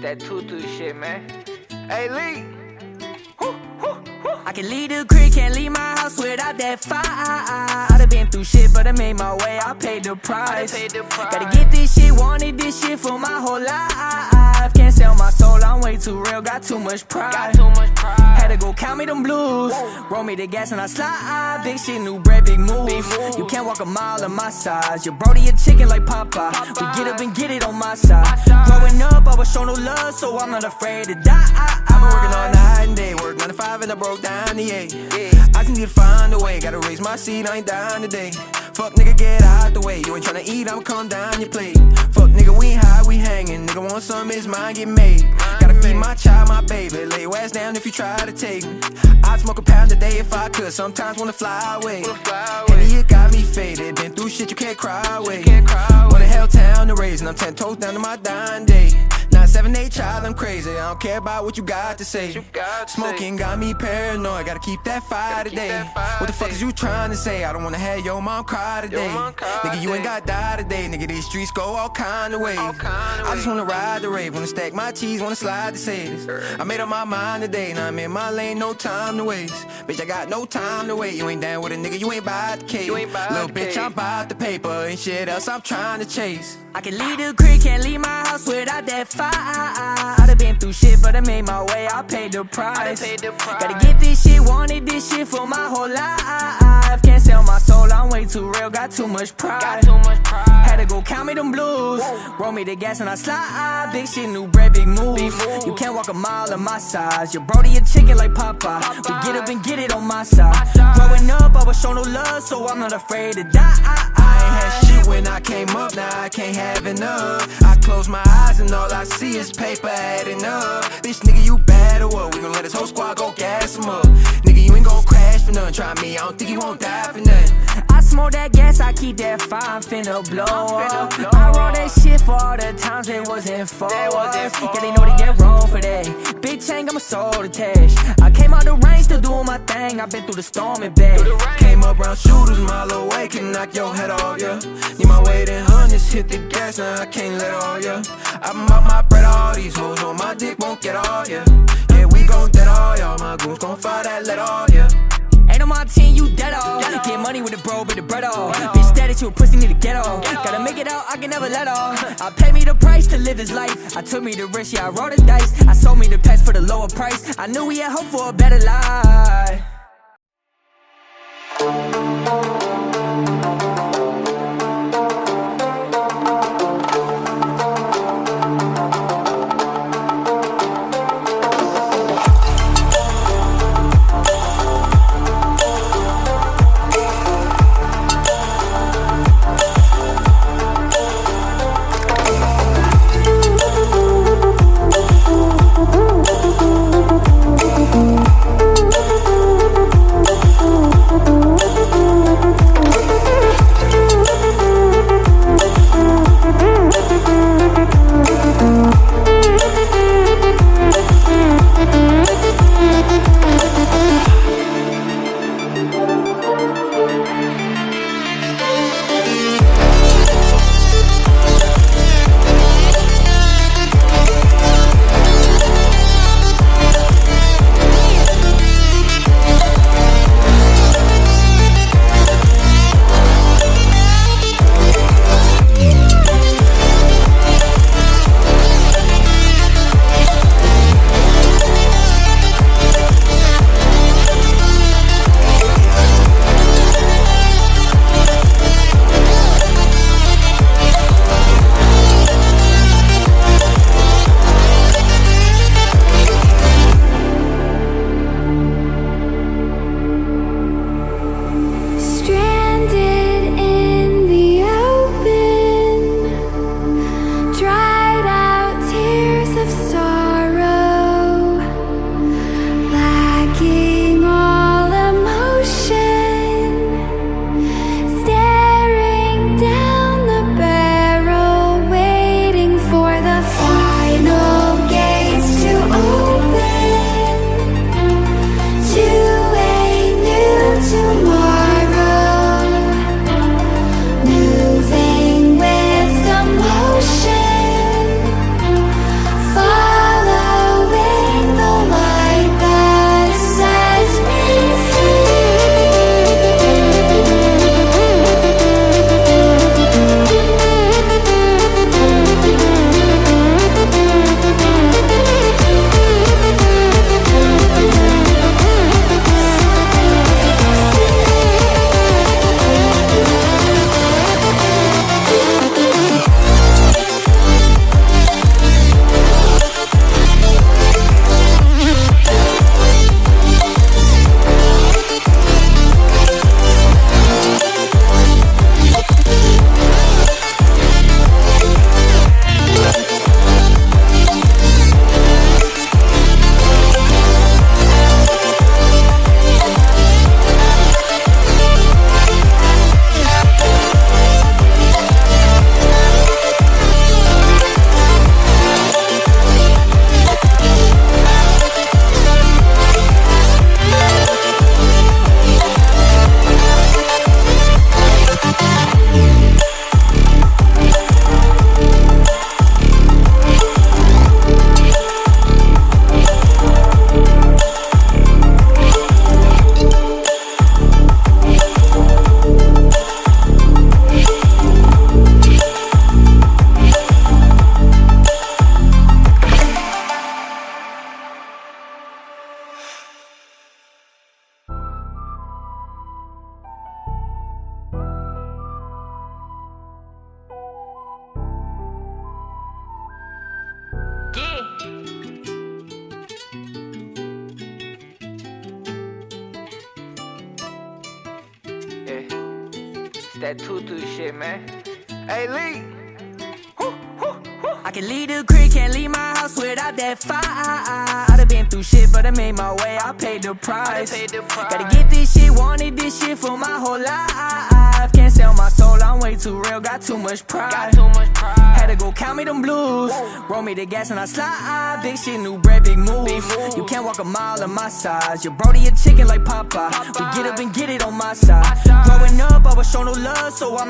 that tutu shit, man. Hey, Lee. I can leave the crib, can't leave my house without that fire. I done been through shit, but I made my way, I paid the price. Gotta get this shit, wanted this shit for my whole life. Can't sell my soul, I'm way too real, got too much pride. Had to go count me them blues, roll me the gas and I slide. Big shit, new bread, big moves. You can't walk a mile on my size. Your brody a chicken like Popeye. We get up and get it on my side. Growing up, I was shown no love, so I'm not afraid to die. I've been working all night and day, work 9 to 5 and I broke down the 8. I just need to find a way, gotta raise my seat, I ain't dying today. Fuck nigga, get out the way, you ain't tryna eat, I'ma come down your plate. Fuck nigga, we ain't high, we hanging, nigga want something, it's mine, get made. Gotta feed my child, my baby, lay your ass down if you try to take me. I'd smoke a pound a day if I could, sometimes wanna fly away. Henny, it got me faded, been through shit you can't cry away. What the hell town to raise, and I'm 10 toes down to my dying day. 7, 8 child, I'm crazy, I don't care about what you got to say. Smoking got me paranoid, gotta keep that fire today. What the fuck is you trying to say? I don't wanna have your mom cry today. Nigga, you ain't got die today. Nigga, these streets go all kind of ways. I just wanna ride the rave, wanna stack my cheese, wanna slide the Sadies. I made up my mind today, now I'm in my lane, no time to waste. Bitch, I got no time to wait. You ain't down with a nigga, you ain't buy the cake. Little bitch, I'm about the paper, ain't shit else I'm trying to chase. I can leave the crib, can't leave my house without that fire. I done been through shit, but I made my way, I paid the price. Gotta get this shit, wanted this shit for my whole life. Can't sell my soul, I'm way too real, got too much pride. Had to go count me them blues, roll me the gas and I slide. Big shit, new bread, big moves. You can't walk a mile on my size. Your brody a chicken like Popeye. We get up and get it on my side. Growing up, I was shown no love, so I'm not afraid to die. I ain't had shit when I came up, now I can't have enough. I close my eyes and all I see is paper adding up. Bitch, nigga, you bad or what? We gon' let this whole squad go gas him up. Nigga, you ain't gon' crash for nothing. Try me, I don't think you won't die for nothing. I smoke that gas, I keep that fire, I'm finna blow up. I roll that shit for all the times it wasn't for us. Yeah, they know they get wrong for that. Bitch, ain't got my soul attached. I came out the rain, still doing my thing. I been through the storm and back. Came up round shooters, mile away, can knock your head off, yeah. Need my weight in hundreds, hit the gas, now I can't let all, yeah. I bought my bread, all these hoes on my dick won't get all, yeah. Yeah, we gon' dead all, y'all. My goons gon' fire that let all, yeah. Ain't on my team, you dead all. Get money with the bro, with the bread all. Bitch, status, you a pussy, need to get off. Gotta make it out, I can never let off. I pay me the price to live this life. I took me the risk, yeah, I rolled the dice. I sold me the pets for the lower price. I knew we had hope for a better life. that tutu shit, man. Hey, Lee. I can leave the crib, can't leave my house without that fire. I done been through shit, but I made my way, I paid the price. Gotta get this shit, wanted this shit for my whole life. Can't sell my soul, I'm way too real, got too much pride. Had to go count me them blues, roll me the gas and I slide. Big shit, new bread, big moves. You can't walk a mile on my size. Your brody a chicken like Popeye. We get up and get it on my side. Growing up, I was shown no love, so I'm